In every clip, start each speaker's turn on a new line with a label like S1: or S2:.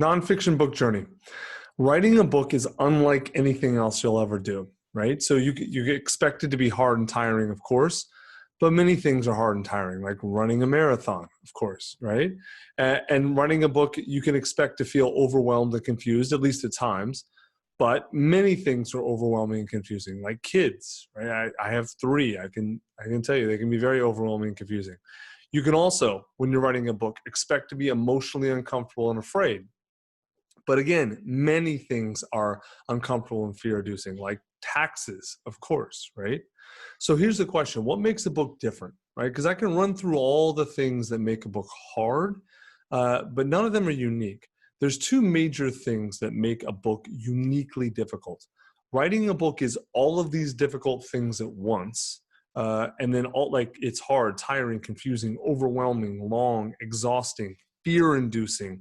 S1: Nonfiction book journey. Writing a book is unlike anything else you'll ever do, right? So you get expected to be hard and tiring, of course, but many things are hard and tiring, like running a marathon, of course, right? And running a book, you can expect to feel overwhelmed and confused, at least at times. But many things are overwhelming and confusing, like kids, right? I have three. I can tell you they can be very overwhelming and confusing. You can also, when you're writing a book, expect to be emotionally uncomfortable and afraid. But again, many things are uncomfortable and fear-inducing, like taxes, of course, right? So here's the question: what makes a book different, right? Because I can run through all the things that make a book hard, but none of them are unique. There's two major things that make a book uniquely difficult. Writing a book is all of these difficult things at once, and then it's hard, tiring, confusing, overwhelming, long, exhausting, fear-inducing.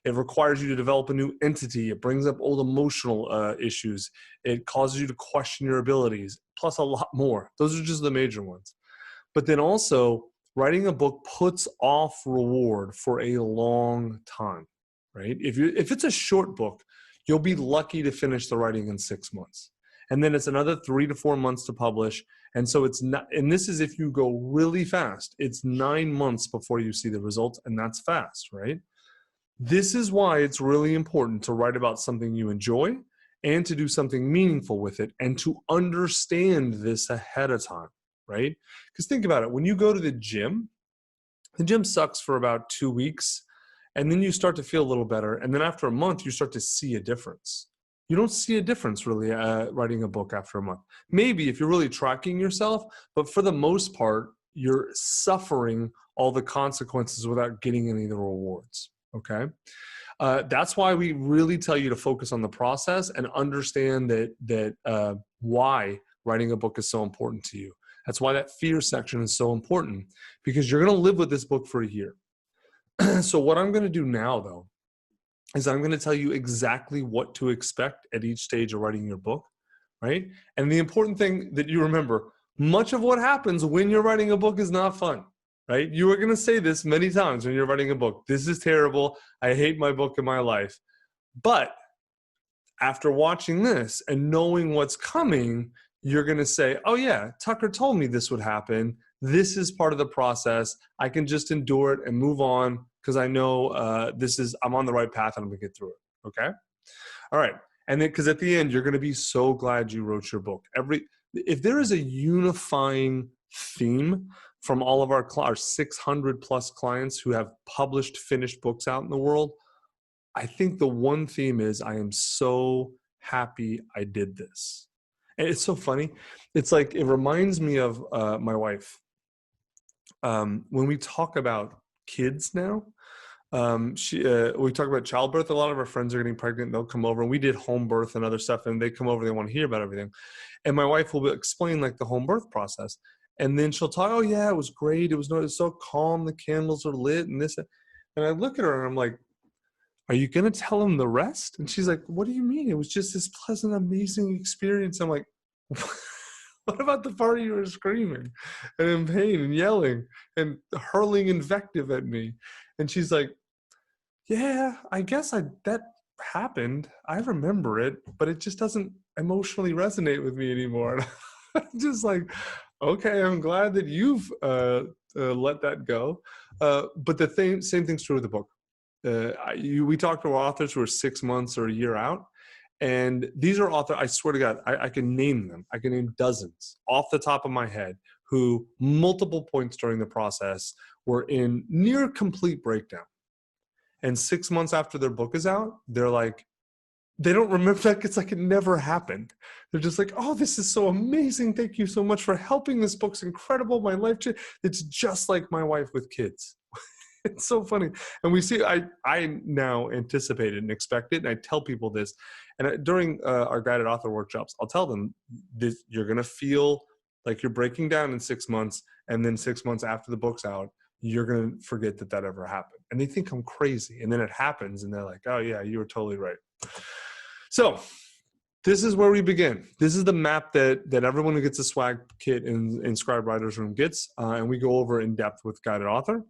S1: It requires you to develop a new entity. It brings up old emotional issues. It causes you to question your abilities, plus a lot more. Those are just the major ones. But then also, writing a book puts off reward for a long time, right? If it's a short book, you'll be lucky to finish the writing in 6 months. And then it's another 3 to 4 months to publish. And so it's not, and this is if you go really fast, it's 9 months before you see the results, and that's fast, right? This is why it's really important to write about something you enjoy and to do something meaningful with it and to understand this ahead of time, right? Because think about it. When you go to the gym sucks for about 2 weeks, and then you start to feel a little better. And then after a month, you start to see a difference. You don't see a difference really writing a book after a month. Maybe if you're really tracking yourself, but for the most part, you're suffering all the consequences without getting any of the rewards. Okay. That's why we really tell you to focus on the process and understand that why writing a book is so important to you. That's why that fear section is so important, because you're going to live with this book for a year. So what I'm going to do now, though, is I'm going to tell you exactly what to expect at each stage of writing your book, right? And the important thing that you remember, much of what happens when you're writing a book is not fun. Right? You are going to say this many times when you're writing a book. This is terrible. I hate my book and my life. But after watching this and knowing what's coming, you're going to say, oh yeah, Tucker told me this would happen. This is part of the process. I can just endure it and move on because I know I'm on the right path and I'm going to get through it. Okay? All right. And then, because at the end, you're going to be so glad you wrote your book. If there is a unifying theme from all of our 600 plus clients who have published, finished books out in the world, I think the one theme is, I am so happy I did this. And it's so funny. It's like, it reminds me of my wife. When we talk about kids now, we talk about childbirth. A lot of our friends are getting pregnant. They'll come over, and we did home birth and other stuff, and they come over, they want to hear about everything. And my wife will explain like the home birth process. And then she'll talk, oh yeah, it was great. It was so calm. The candles are lit and this. And I look at her and I'm like, are you going to tell him the rest? And she's like, what do you mean? It was just this pleasant, amazing experience. I'm like, what about the part you were screaming and in pain and yelling and hurling invective at me? And she's like, yeah, I guess that happened. I remember it, but it just doesn't emotionally resonate with me anymore. I'm just like, okay, I'm glad that you've let that go. But the same thing's true with the book. We talked to authors who are 6 months or a year out. And these are authors, I swear to God, I can name them. I can name dozens off the top of my head who multiple points during the process were in near complete breakdown. And 6 months after their book is out, they're like, they don't remember that. It's like it never happened. They're just like, oh, this is so amazing. Thank you so much for helping. This book's incredible. My life, it's just like my wife with kids. It's so funny. And we see, I now anticipate it and expect it. And I tell people this. And during our guided author workshops, I'll tell them this: you're going to feel like you're breaking down in 6 months. And then 6 months after the book's out, you're going to forget that ever happened. And they think I'm crazy. And then it happens. And they're like, oh yeah, you were totally right. So this is where we begin. This is the map that everyone who gets a swag kit in Scribe Writer's Room gets. And we go over in depth with guided author.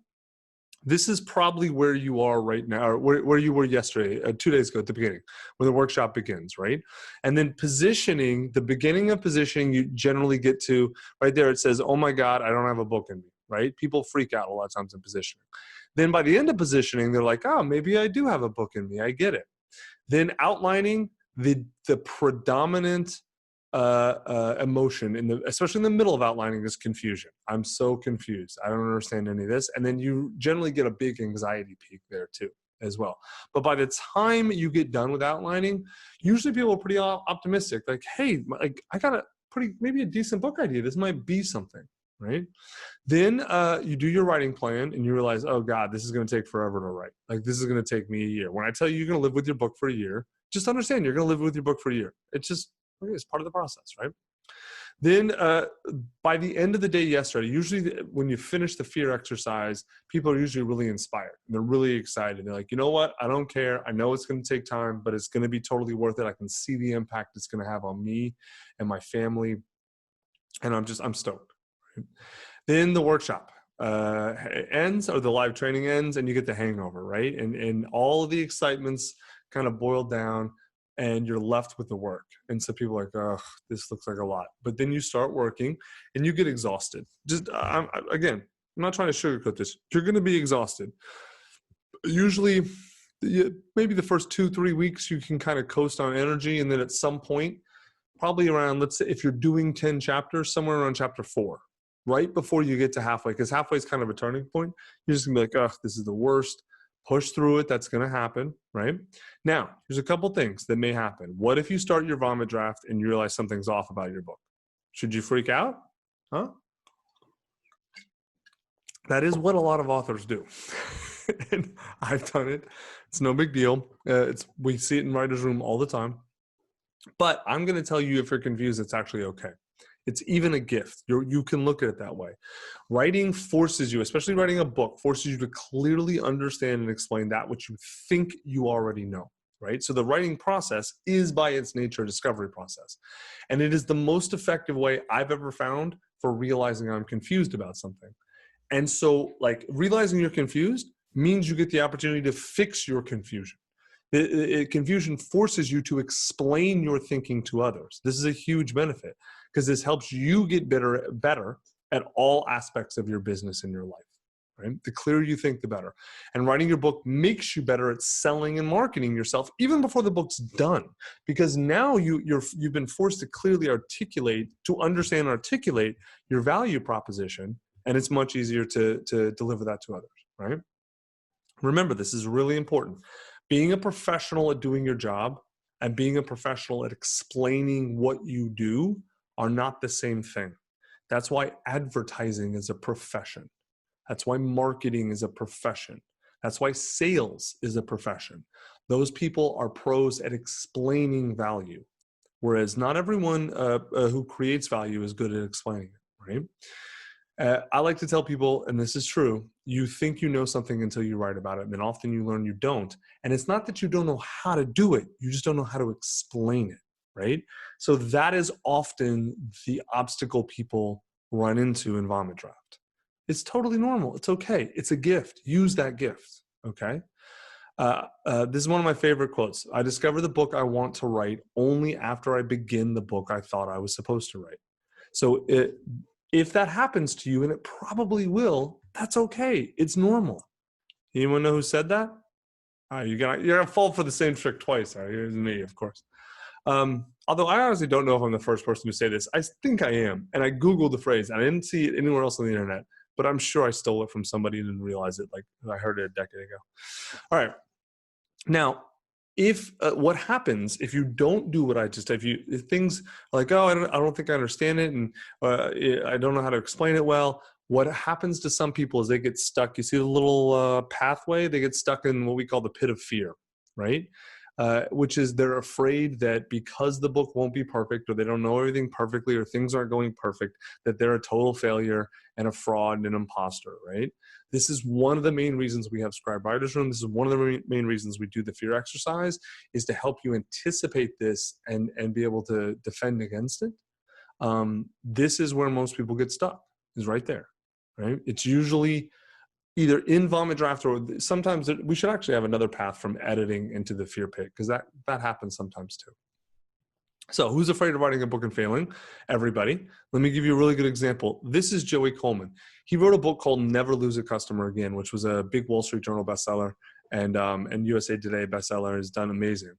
S1: This is probably where you are right now, or where you were yesterday, 2 days ago at the beginning, when the workshop begins, right? And then positioning, the beginning of positioning, you generally get to right there. It says, oh my God, I don't have a book in me, right? People freak out a lot of times in positioning. Then by the end of positioning, they're like, oh, maybe I do have a book in me. I get it. Then outlining, the predominant emotion especially in the middle of outlining is confusion. I'm so confused. I don't understand any of this. And then you generally get a big anxiety peak there too, as well. But by the time you get done with outlining, usually people are pretty optimistic. Like, hey, like I got maybe a decent book idea. This might be something, right? Then you do your writing plan and you realize, oh God, this is going to take forever to write. Like this is going to take me a year. When I tell you you're going to live with your book for a year, just understand you're going to live with your book for a year. It's part of the process, right? Then by the end of the day yesterday, usually when you finish the fear exercise, people are usually really inspired. And they're really excited. They're like, you know what? I don't care. I know it's going to take time, but it's going to be totally worth it. I can see the impact it's going to have on me and my family. And I'm stoked. Right? Then the workshop ends, or the live training ends, and you get the hangover, right? And all of the excitements kind of boil down, and you're left with the work. And so people are like, oh, this looks like a lot. But then you start working, and you get exhausted. Again, I'm not trying to sugarcoat this. You're going to be exhausted. Usually, maybe the first 2-3 weeks, you can kind of coast on energy, and then at some point, probably around, let's say, if you're doing 10 chapters, somewhere around chapter 4. Right before you get to halfway, because halfway is kind of a turning point. You're just gonna be like, oh, this is the worst. Push through it. That's gonna happen, right? Now, there's a couple things that may happen. What if you start your vomit draft and you realize something's off about your book? Should you freak out? Huh? That is what a lot of authors do. And I've done it. It's no big deal. We see it in writer's room all the time. But I'm gonna tell you, if you're confused, it's actually okay. It's even a gift. You can look at it that way. Writing forces you, especially writing a book, forces you to clearly understand and explain that which you think you already know, right? So the writing process is by its nature a discovery process. And it is the most effective way I've ever found for realizing I'm confused about something. And so like realizing you're confused means you get the opportunity to fix your confusion. Confusion forces you to explain your thinking to others. This is a huge benefit, because this helps you get better at all aspects of your business and your life, right? The clearer you think, the better. And writing your book makes you better at selling and marketing yourself even before the book's done, because now you've been forced to clearly understand and articulate your value proposition, and it's much easier to deliver that to others, right? Remember, this is really important. Being a professional at doing your job and being a professional at explaining what you do are not the same thing. That's why advertising is a profession. That's why marketing is a profession. That's why sales is a profession. Those people are pros at explaining value, whereas not everyone who creates value is good at explaining it, right? I like to tell people, and this is true, you think you know something until you write about it, and then often you learn you don't. And it's not that you don't know how to do it, you just don't know how to explain it, right? So that is often the obstacle people run into in vomit draft. It's totally normal. It's okay. It's a gift. Use that gift, okay? This is one of my favorite quotes. I discover the book I want to write only after I begin the book I thought I was supposed to write. So if that happens to you, and it probably will, that's okay. It's normal. Anyone know who said that? You're gonna fall for the same trick twice. Here's me, of course. Although I honestly don't know if I'm the first person to say this. I think I am. And I Googled the phrase, and I didn't see it anywhere else on the internet, but I'm sure I stole it from somebody and didn't realize it. Like I heard it a decade ago. All right. Now, what happens if you don't do what I just, if things like, oh, I don't think I understand it, and I don't know how to explain it well. What happens to some people is they get stuck. You see the little pathway? They get stuck in what we call the pit of fear, right? Which is they're afraid that because the book won't be perfect, or they don't know everything perfectly, or things aren't going perfect, that they're a total failure and a fraud and an imposter, right? This is one of the main reasons we have Scribe Writers Room. This is one of the main reasons we do the fear exercise, is to help you anticipate this and be able to defend against it. This is where most people get stuck, is right there, right? It's usually either in vomit draft, or sometimes we should actually have another path from editing into the fear pit, because that happens sometimes too. So who's afraid of writing a book and failing? Everybody. Let me give you a really good example. This is Joey Coleman. He wrote a book called Never Lose a Customer Again, which was a big Wall Street Journal bestseller, and USA Today bestseller. Has done amazing.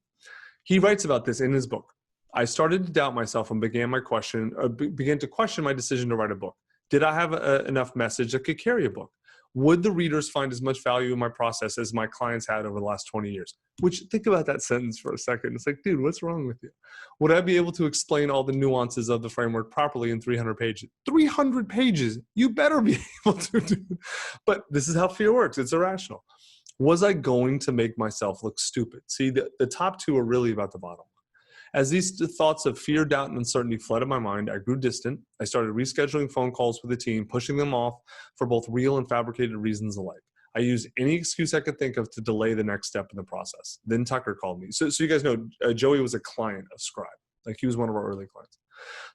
S1: He writes about this in his book. I started to doubt myself and began to question my decision to write a book. Did I have enough message that could carry a book? Would the readers find as much value in my process as my clients had over the last 20 years? Which, think about that sentence for a second. It's like, dude, what's wrong with you? Would I be able to explain all the nuances of the framework properly in 300 pages? 300 pages? You better be able to do it. But this is how fear works. It's irrational. Was I going to make myself look stupid? See, the top two are really about the bottom. As these thoughts of fear, doubt, and uncertainty flooded my mind, I grew distant. I started rescheduling phone calls with the team, pushing them off for both real and fabricated reasons alike. I used any excuse I could think of to delay the next step in the process. Then Tucker called me. So you guys know, Joey was a client of Scribe. Like, he was one of our early clients.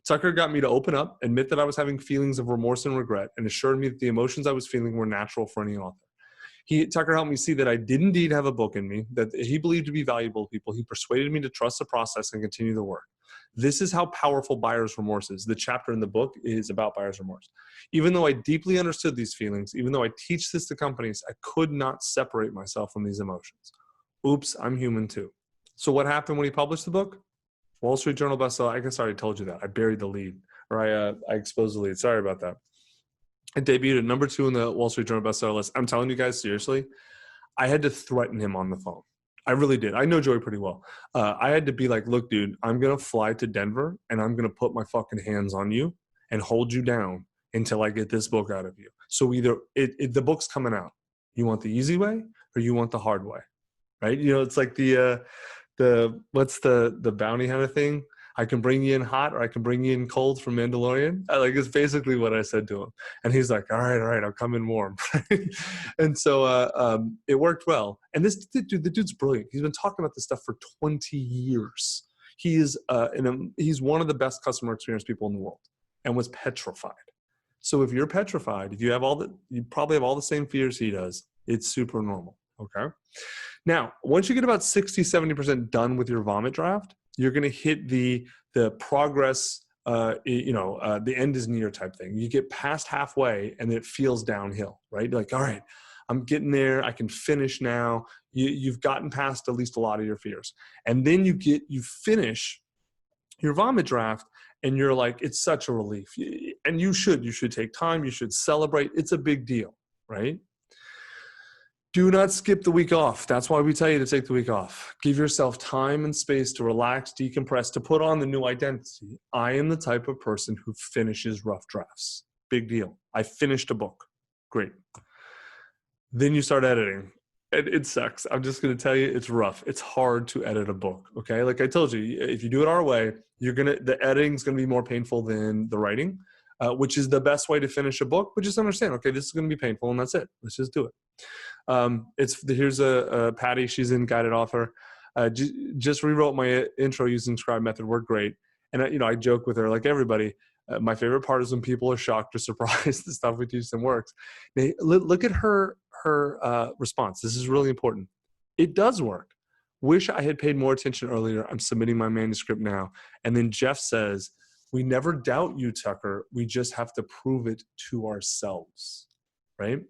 S1: Tucker got me to open up, admit that I was having feelings of remorse and regret, and assured me that the emotions I was feeling were natural for any author. Tucker helped me see that I did indeed have a book in me, that he believed to be valuable to people. He persuaded me to trust the process and continue the work. This is how powerful buyer's remorse is. The chapter in the book is about buyer's remorse. Even though I deeply understood these feelings, even though I teach this to companies, I could not separate myself from these emotions. Oops, I'm human too. So what happened when he published the book? Wall Street Journal bestseller. I guess I already told you that. I buried the lead, or I exposed the lead. Sorry about that. It debuted at number 2 in the Wall Street Journal bestseller list. I'm telling you guys, seriously, I had to threaten him on the phone. I really did. I know Joey pretty well. I had to be like, look, dude, I'm going to fly to Denver and I'm going to put my fucking hands on you and hold you down until I get this book out of you. So either the book's coming out. You want the easy way or you want the hard way, right? You know, it's like what's the bounty hunter thing? I can bring you in hot or I can bring you in cold from Mandalorian. It's basically what I said to him. And he's like, all right, I'll come in warm. And so it worked well. And this dude, the dude's brilliant. He's been talking about this stuff for 20 years. He's one of the best customer experience people in the world and was petrified. So if you're petrified, if you probably have all the same fears he does, it's super normal, okay? Now, once you get about 60, 70% done with your vomit draft, you're going to hit the progress, the end is near type thing. You get past halfway and it feels downhill, right? You're like, all right, I'm getting there. I can finish now. You've gotten past at least a lot of your fears. And then you finish your vomit draft and you're like, it's such a relief. And you should take time. You should celebrate. It's a big deal, right? Do not skip the week off. That's why we tell you to take the week off. Give yourself time and space to relax, decompress, to put on the new identity. I am the type of person who finishes rough drafts. Big deal. I finished a book. Great. Then you start editing. It sucks. I'm just going to tell you, it's rough. It's hard to edit a book, okay? Like I told you, if you do it our way, the editing's going to be more painful than the writing, which is the best way to finish a book. But just understand, okay, this is going to be painful and that's it. Let's just do it. Here's a Patty. She's in Guided Author. Just rewrote my intro using Scribe method. Worked great. And I joke with her like everybody. My favorite part is when people are shocked or surprised the stuff we teach them works. Look at her response. This is really important. It does work. Wish I had paid more attention earlier. I'm submitting my manuscript now. And then Jeff says, we never doubt you, Tucker. We just have to prove it to ourselves, right?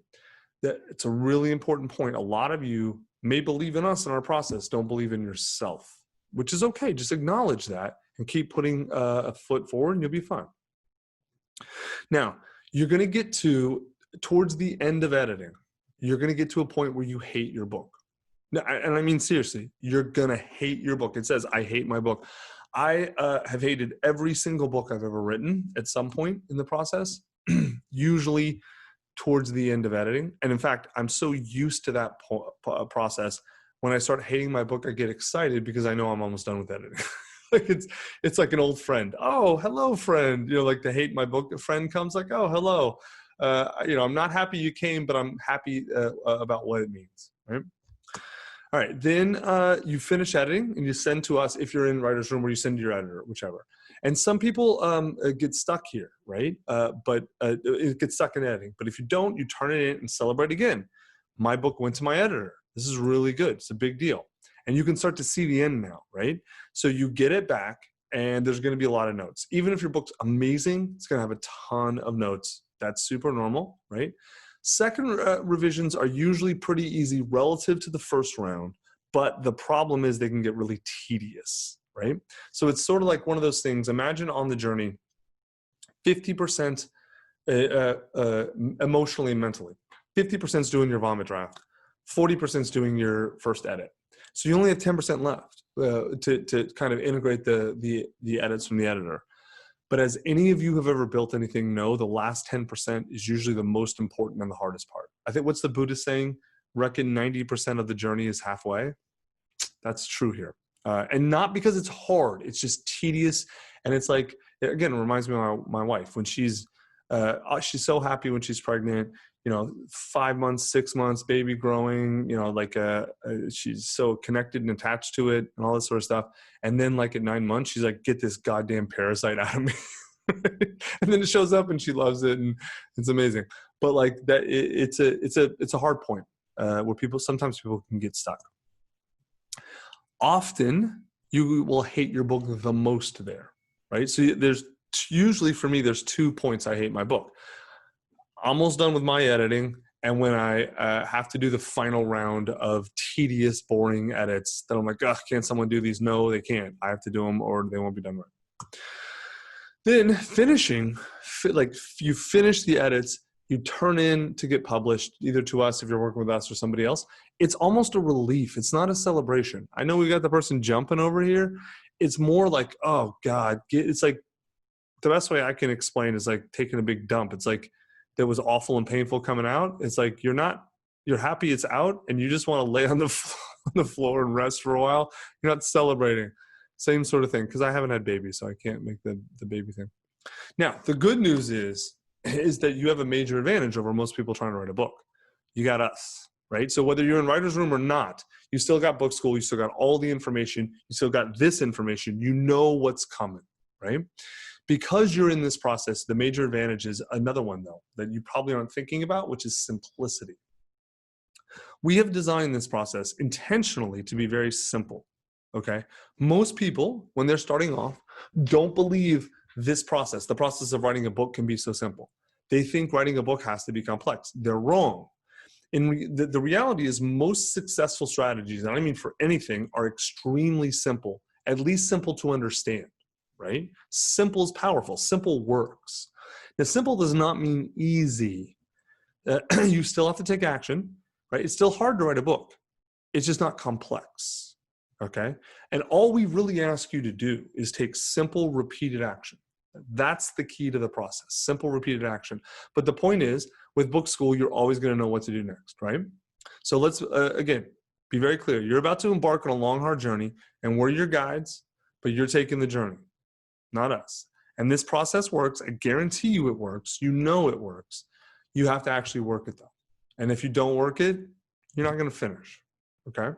S1: It's a really important point. A lot of you may believe in us in our process, don't believe in yourself, which is okay. Just acknowledge that and keep putting a foot forward and you'll be fine. Now, you're going to get towards the end of editing, you're going to get to a point where you hate your book. Now, and I mean, seriously, you're going to hate your book. It says, I hate my book. I have hated every single book I've ever written at some point in the process, usually towards the end of editing. And in fact, I'm so used to that process. When I start hating my book, I get excited because I know I'm almost done with editing. Like it's like an old friend. Oh, hello, friend. Like the hate my book friend comes like, oh, hello. I'm not happy you came, but I'm happy about what it means, right? All right, then you finish editing and you send to us if you're in writer's room, or you send to your editor, whichever. And some people get stuck here, right? But it gets stuck in editing. But if you don't, you turn it in and celebrate again. My book went to my editor. This is really good. It's a big deal. And you can start to see the end now, right? So you get it back, and there's going to be a lot of notes. Even if your book's amazing, it's going to have a ton of notes. That's super normal, right? Second revisions are usually pretty easy relative to the first round, but the problem is they can get really tedious, right? So it's sort of like one of those things. Imagine on the journey, 50% emotionally and mentally. 50% is doing your vomit draft. 40% is doing your first edit. So you only have 10% left to kind of integrate the edits from the editor. But as any of you have ever built anything know, the last 10% is usually the most important and the hardest part. I think, what's the Buddhist saying? Reckon 90% of the journey is halfway. That's true here. And not because it's hard, it's just tedious. And it's like, again, it reminds me of my wife. When she's so happy when she's pregnant, 5 months, 6 months, baby growing, she's so connected and attached to it and all this sort of stuff. And then like at 9 months, she's like, get this goddamn parasite out of me. And then it shows up and she loves it and it's amazing. But like that, it's a hard point where sometimes people can get stuck. Often you will hate your book the most there, right? So usually for me, there's 2 points I hate my book. Almost done with my editing, and when I have to do the final round of tedious, boring edits that I'm like, ugh, can't someone do these? No, they can't. I have to do them or they won't be done right. Then finishing, like you finish the edits, you turn in to get published, either to us if you're working with us or somebody else. It's almost a relief. It's not a celebration. I know we got the person jumping over here. It's more like, oh God, it's like, the best way I can explain is like taking a big dump. It's like, that was awful and painful coming out. It's like you're happy it's out, and you just want to lay on the floor and rest for a while. You're not celebrating. Same sort of thing, because I haven't had babies, so I can't make the baby thing. Now, the good news is that you have a major advantage over most people trying to write a book. You got us, right? So whether you're in writer's room or not, you still got book school, you still got all the information, you still got this information, you know what's coming, right? Because you're in this process, the major advantage is another one, though, that you probably aren't thinking about, which is simplicity. We have designed this process intentionally to be very simple, okay? Most people, when they're starting off, don't believe this process, the process of writing a book, can be so simple. They think writing a book has to be complex. They're wrong. The reality is most successful strategies, and I mean for anything, are extremely simple, at least simple to understand. Right? Simple is powerful. Simple works. Now, simple does not mean easy. You still have to take action, right? It's still hard to write a book. It's just not complex, okay? And all we really ask you to do is take simple, repeated action. That's the key to the process, simple, repeated action. But the point is, with book school, you're always going to know what to do next, right? So let's, again, be very clear. You're about to embark on a long, hard journey, and we're your guides, but you're taking the journey. Not us. And this process works. I guarantee you it works. You know it works. You have to actually work it though. And if you don't work it, you're not going to finish. Okay.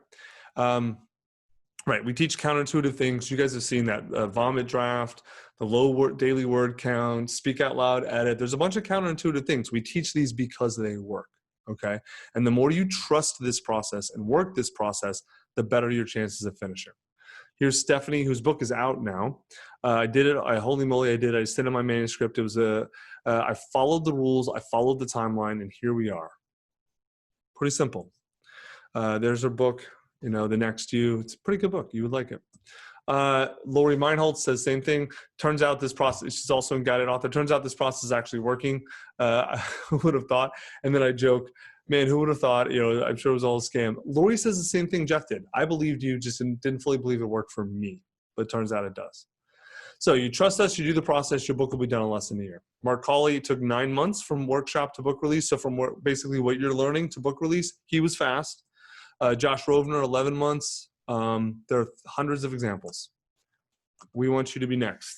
S1: Right. We teach counterintuitive things. You guys have seen that vomit draft, the low daily word count, speak out loud, edit. There's a bunch of counterintuitive things. We teach these because they work. Okay. And the more you trust this process and work this process, the better your chances of finishing. Here's Stephanie, whose book is out now. I did it. Holy moly, I did. I sent in my manuscript. It was I followed the rules. I followed the timeline, and here we are. Pretty simple. There's her book, The Next You. It's a pretty good book. You would like it. Lori Meinholtz says same thing. Turns out this process, she's also a guided author. Turns out this process is actually working. Who would have thought? And then I joke, man, who would have thought, I'm sure it was all a scam. Lori says the same thing Jeff did. I believed you, just didn't fully believe it worked for me, but it turns out it does. So you trust us, you do the process, your book will be done in less than a year. Mark Colley took 9 months from workshop to book release. So from basically what you're learning to book release, he was fast. Josh Rovner, 11 months. There are hundreds of examples. We want you to be next.